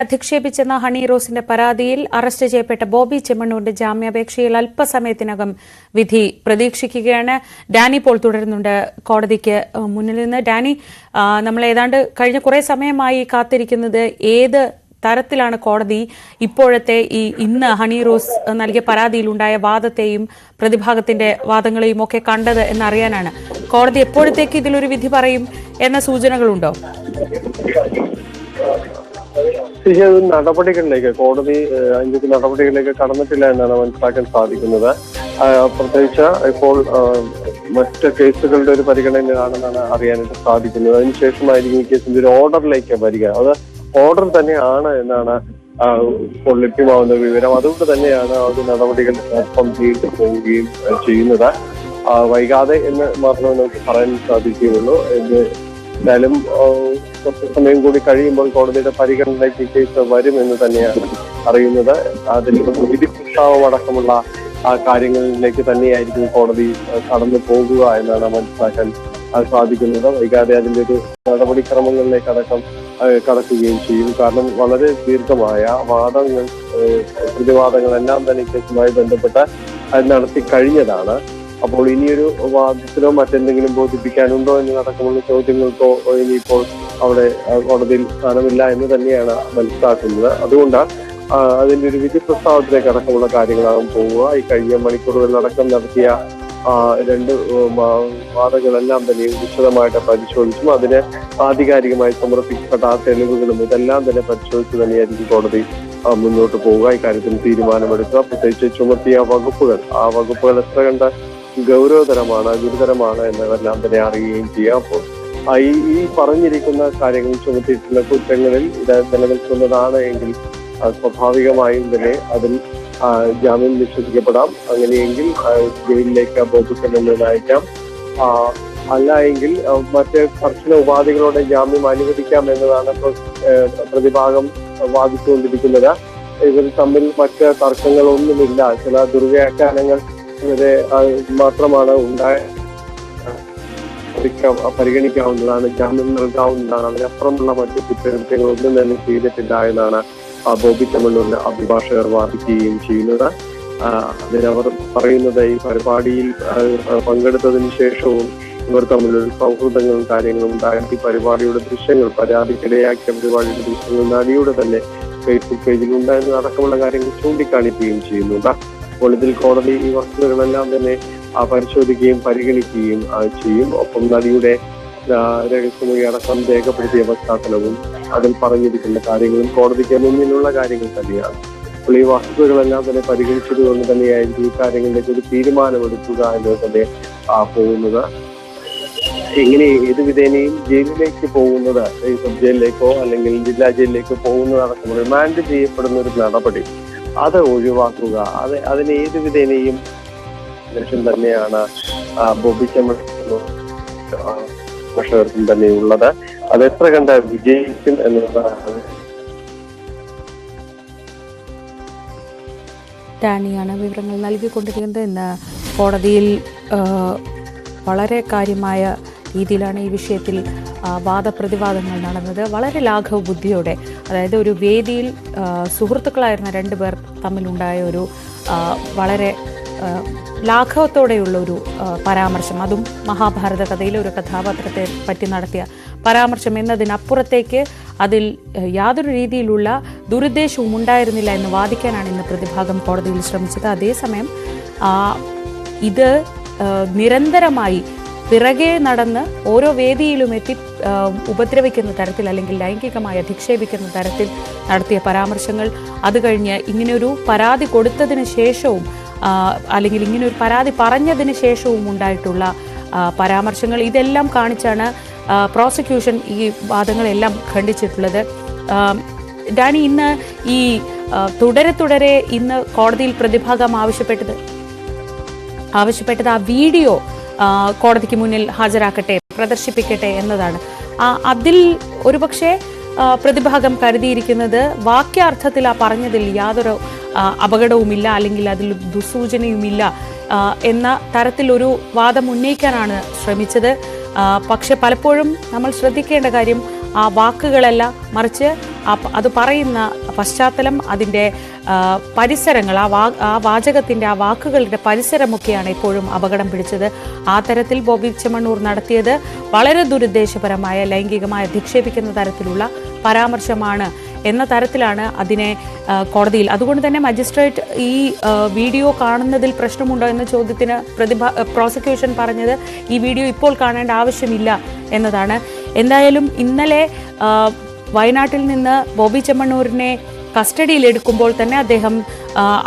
അധിക്ഷേപിച്ചെന്ന honey റോസിന്റെ പരാതിയിൽ arrest ചെയ്യപ്പെട്ട ബോബി ചെമ്മണ്ണൂരിന്റെ ജാമ്യാപേക്ഷയിൽ അല്പസമയത്തിനകം വിധി പ്രതീക്ഷിക്കുകയാണ്. ഡാനി പോൾ തുടരുന്നുണ്ട് കോടതിക്ക് മുന്നിൽ നിന്ന്. ഡാനി, നമ്മൾ ഏതാണ്ട് കഴിഞ്ഞ കുറേ സമയമായി കാത്തിരിക്കുന്നത് ഏത് തരത്തിലാണ് കോടതി ഇപ്പോഴത്തെ ഇന്ന് ഹണി റോസ് നൽകിയ പരാതിയിലുണ്ടായ വാദത്തെയും പ്രതിഭാഗത്തിന്റെ വാദങ്ങളെയും ഒക്കെ കണ്ടത് എന്നറിയാനാണ്. കോടതി എപ്പോഴത്തേക്ക് ഇതിലൊരു വിധി പറയും എന്ന സൂചനകളുണ്ടോ? നടപടികളിലേക്ക് കോടതി അതിന്റെ നടപടികളിലേക്ക് കടന്നിട്ടില്ല എന്നാണ് മനസ്സിലാക്കാൻ സാധിക്കുന്നത്. പ്രത്യേകിച്ച് ഇപ്പോൾ മറ്റ് കേസുകളുടെ ഒരു പരിഗണനയാണെന്നാണ് അറിയാനായിട്ട് സാധിക്കുന്നത്. അതിനുശേഷമായിരിക്കും ഈ കേസിന്റെ ഒരു ഓർഡറിലേക്ക് വരിക. അത് ഓർഡർ തന്നെയാണ് എന്നാണ് ഇപ്പോൾ ലഭ്യമാവുന്ന വിവരം. അതുകൊണ്ട് തന്നെയാണ് അത് നടപടികൾ ഒപ്പം നീണ്ടു പോവുകയും ചെയ്യുന്നത്. വൈകാതെ എന്ന് മാത്രമേ നമുക്ക് പറയാൻ സാധിക്കുകയുള്ളൂ. എന്തായാലും കുറച്ച് സമയം കൂടി കഴിയുമ്പോൾ കോടതിയുടെ പരിഗണനയ്ക്ക് കേസ് വരുമെന്ന് തന്നെയാണ് അറിയുന്നത്. അതിൽ വിധി പ്രസ്താവം അടക്കമുള്ള ആ കാര്യങ്ങളിലേക്ക് തന്നെയായിരിക്കും കോടതി കടന്നു പോകുക എന്നാണ് മനസ്സിലാക്കാൻ സാധിക്കുന്നത്. വൈകാതെ അതിൻ്റെ ഒരു നടപടിക്രമങ്ങളിലേക്ക് അടക്കം കടക്കുകയും ചെയ്യും. കാരണം വളരെ ദീർഘമായ വാദങ്ങൾ, പ്രതിവാദങ്ങളെല്ലാം തന്നെ കേസുമായി ബന്ധപ്പെട്ട് നടത്തി കഴിഞ്ഞതാണ്. അപ്പോൾ ഇനിയൊരു വാദത്തിലോ മറ്റെന്തെങ്കിലും ബോധിപ്പിക്കാനുണ്ടോ എന്നതടക്കമുള്ള ചോദ്യങ്ങൾക്കോ ഇനിയിപ്പോൾ അവിടെ കോടതിയിൽ സ്ഥാനമില്ല എന്ന് തന്നെയാണ് മനസ്സിലാക്കുന്നത്. അതുകൊണ്ട് അതിന്റെ ഒരു വിധി പ്രസ്താവത്തിലേക്ക് അടക്കമുള്ള കാര്യങ്ങളാകും പോവുക. ഈ കഴിഞ്ഞ മണിക്കൂറുകളിലടക്കം നടത്തിയ രണ്ട് വാദങ്ങളെല്ലാം തന്നെ വിശദമായിട്ട് പരിശോധിച്ചും അതിന് ആധികാരികമായി സമർപ്പിക്കപ്പെട്ട ആ തെളിവുകളും ഇതെല്ലാം തന്നെ പരിശോധിച്ച് തന്നെയായിരിക്കും കോടതി മുന്നോട്ട് പോവുക. ഇക്കാര്യത്തിൽ തീരുമാനമെടുക്കുക. പ്രത്യേകിച്ച് ചുമത്തിയ വകുപ്പുകൾ, ആ വകുപ്പുകൾ എത്ര കണ്ട് ഗൗരവതരമാണ്, ഗുരുതരമാണ് എന്നതെല്ലാം തന്നെ അറിയുകയും ചെയ്യാം. അപ്പോൾ ഈ പറഞ്ഞിരിക്കുന്ന കാര്യങ്ങൾ, ചുമത്തിയിട്ടുള്ള കുറ്റങ്ങളിൽ ഇത് നിലനിൽക്കുന്നതാണ് എങ്കിൽ സ്വാഭാവികമായും തന്നെ അതിൽ ജാമ്യം നിഷേധിക്കപ്പെടാം. അങ്ങനെയെങ്കിൽ ജയിലിലേക്ക് ബോബി ചെമ്മണ്ണൂരിനെ അയക്കാം. അല്ല എങ്കിൽ മറ്റ് കർശന ഉപാധികളോടെ ജാമ്യം അനുവദിക്കാം എന്നതാണ് പ്രതിഭാഗം വാദിച്ചുകൊണ്ടിരിക്കുന്നത്. ഇവർ തമ്മിൽ മറ്റ് തർക്കങ്ങളൊന്നുമില്ല. ചില ദുർവ്യാഖ്യാനങ്ങൾ ഇവരെ മാത്രമാണ് പരിഗണിക്കാവുന്നതാണ്, ജാമ്യം നൽകാവുന്നതാണ്. അതിനപ്പുറമുള്ള മറ്റു കുറ്റകൃത്യങ്ങളൊന്നും തന്നെ ചെയ്തിട്ടില്ല എന്നാണ് ബോബി ചെമ്മണ്ണൂരിന്റെ അഭിഭാഷകർ വാദിക്കുകയും ചെയ്യുന്നത്. അതിനവർ പറയുന്നത് ഈ പരിപാടിയിൽ പങ്കെടുത്തതിന് ശേഷവും ഇവർ തമ്മിലൊരു സൗഹൃദങ്ങളും കാര്യങ്ങളും ഉണ്ടാക്കി പരിപാടിയുടെ ദൃശ്യങ്ങൾ, പരാതിക്കിടയാക്കിയ പരിപാടിയുടെ ദൃശ്യങ്ങൾ നടിയുടെ തന്നെ ഫേസ്ബുക്ക് പേജിൽ ഉണ്ടായിരുന്ന അടക്കമുള്ള കാര്യങ്ങൾ ചൂണ്ടിക്കാണിക്കുകയും ചെയ്യുന്നുണ്ട്. അപ്പോൾ ഇതിൽ കോടതി ഈ വസ്തുതകളെല്ലാം തന്നെ പരിശോധിക്കുകയും പരിഗണിക്കുകയും ചെയ്യും. ഒപ്പം നടിയുടെ രഹസ്യമൊഴി അടക്കം രേഖപ്പെടുത്തിയ പശ്ചാത്തലവും അതിൽ പറഞ്ഞിരിക്കുന്ന കാര്യങ്ങളും കോടതിക്ക് മുന്നിലുള്ള കാര്യങ്ങൾ തന്നെയാണ്. അപ്പോൾ ഈ വസ്തുതകളെല്ലാം തന്നെ പരിഗണിച്ചതുകൊണ്ട് തന്നെയായിരിക്കും ഈ കാര്യങ്ങളിലേക്ക് ഒരു തീരുമാനമെടുക്കുക എന്നത് തന്നെ പോകുന്നത്. എങ്ങനെ ഏത് വിധേനയും ജയിലിലേക്ക് പോകുന്നത്, സബ് ജയിലിലേക്കോ അല്ലെങ്കിൽ ജില്ലാ ജയിലിലേക്കോ പോകുന്നത് അടക്കം റിമാൻഡ് ചെയ്യപ്പെടുന്ന ഒരു നടപടി അത് ഒഴിവാക്കുക. അതിന് ഏത് വിധേനയും ലക്ഷ്യം തന്നെയാണ് ബോബി ചെമ്മണ്ണൂർക്കും തന്നെ ഉള്ളത്. അത് എത്ര കണ്ട് വിജയിക്കും എന്നതാണ്. ഡാനിയാണ് വിവരങ്ങൾ നൽകിക്കൊണ്ടിരിക്കുന്നത്. ഇന്ന് കോടതിയിൽ വളരെ കാര്യമായ രീതിയിലാണ് ഈ വിഷയത്തിൽ വാദപ്രതിവാദങ്ങൾ നടന്നത്. വളരെ ലാഘവ ബുദ്ധിയോടെ, അതായത് ഒരു വേദിയിൽ സുഹൃത്തുക്കളായിരുന്ന രണ്ടുപേർ തമ്മിലുണ്ടായ ഒരു വളരെ ലാഘവത്തോടെയുള്ള ഒരു പരാമർശം, അതും മഹാഭാരത കഥയിലെ ഒരു കഥാപാത്രത്തെ പറ്റി നടത്തിയ പരാമർശം എന്നതിനപ്പുറത്തേക്ക് അതിൽ യാതൊരു രീതിയിലുള്ള ദുരുദ്ദേശവും ഉണ്ടായിരുന്നില്ല എന്ന് വാദിക്കാനാണ് ഇന്ന് പ്രതിഭാഗം കോടതിയിൽ ശ്രമിച്ചത്. അതേസമയം ഇത് നിരന്തരമായി പിറകെ നടന്ന് ഓരോ വേദിയിലും എത്തി ഉപദ്രവിക്കുന്ന തരത്തിൽ അല്ലെങ്കിൽ ലൈംഗികമായി അധിക്ഷേപിക്കുന്ന തരത്തിൽ നടത്തിയ പരാമർശങ്ങൾ, അത് കഴിഞ്ഞ് ഇങ്ങനെയൊരു പരാതി കൊടുത്തതിന് ശേഷവും അല്ലെങ്കിൽ ഇങ്ങനെയൊരു പരാതി പറഞ്ഞതിന് ശേഷവും ഉണ്ടായിട്ടുള്ള പരാമർശങ്ങൾ, ഇതെല്ലാം കാണിച്ചാണ് പ്രോസിക്യൂഷൻ ഈ വാദങ്ങളെല്ലാം ഖണ്ഡിച്ചിട്ടുള്ളത്. ഡാനി, ഇന്ന് ഈ തുടരെ ഇന്ന് കോടതിയിൽ പ്രതിഭാഗം ആവശ്യപ്പെട്ടത് ആ വീഡിയോ കോടതിക്ക് മുന്നിൽ ഹാജരാക്കട്ടെ, പ്രദർശിപ്പിക്കട്ടെ എന്നതാണ്. അതിൽ ഒരുപക്ഷെ പ്രതിഭാഗം കരുതിയിരിക്കുന്നത് വാക്യാർത്ഥത്തിൽ ആ പറഞ്ഞതിൽ യാതൊരു അപകടവുമില്ല അല്ലെങ്കിൽ അതിൽ ദുസൂചനയുമില്ല എന്ന തരത്തിലൊരു വാദം ഉന്നയിക്കാനാണ് ശ്രമിച്ചത്. പക്ഷെ പലപ്പോഴും നമ്മൾ ശ്രദ്ധിക്കേണ്ട കാര്യം ആ വാക്കുകളല്ല, മറിച്ച് അത് പറയുന്ന പശ്ചാത്തലം, അതിൻ്റെ പരിസരങ്ങൾ, ആ വാചകത്തിൻ്റെ, ആ വാക്കുകളുടെ പരിസരമൊക്കെയാണ് ഇപ്പോഴും അപകടം പിടിച്ചത്. ആ തരത്തിൽ ബോബി ചെമ്മണ്ണൂർ നടത്തിയത് വളരെ ദുരുദ്ദേശപരമായ, ലൈംഗികമായി അധിക്ഷേപിക്കുന്ന തരത്തിലുള്ള പരാമർശമാണ് എന്ന തരത്തിലാണ് അതിനെ കോടതിയിൽ. അതുകൊണ്ട് തന്നെ മജിസ്ട്രേറ്റ് ഈ വീഡിയോ കാണുന്നതിൽ പ്രശ്നമുണ്ടോ എന്ന ചോദ്യത്തിന് പ്രോസിക്യൂഷൻ പറഞ്ഞത് ഈ വീഡിയോ ഇപ്പോൾ കാണേണ്ട ആവശ്യമില്ല എന്നതാണ്. എന്തായാലും ഇന്നലെ വയനാട്ടിൽ നിന്ന് ബോബി ചെമ്മണ്ണൂരിനെ കസ്റ്റഡിയിലെടുക്കുമ്പോൾ തന്നെ അദ്ദേഹം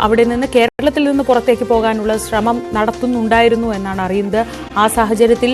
അവിടെ നിന്ന് കേരളത്തിൽ നിന്ന് പുറത്തേക്ക് പോകാനുള്ള ശ്രമം നടത്തുന്നുണ്ടായിരുന്നു എന്നാണ് അറിയുന്നത്. ആ സാഹചര്യത്തിൽ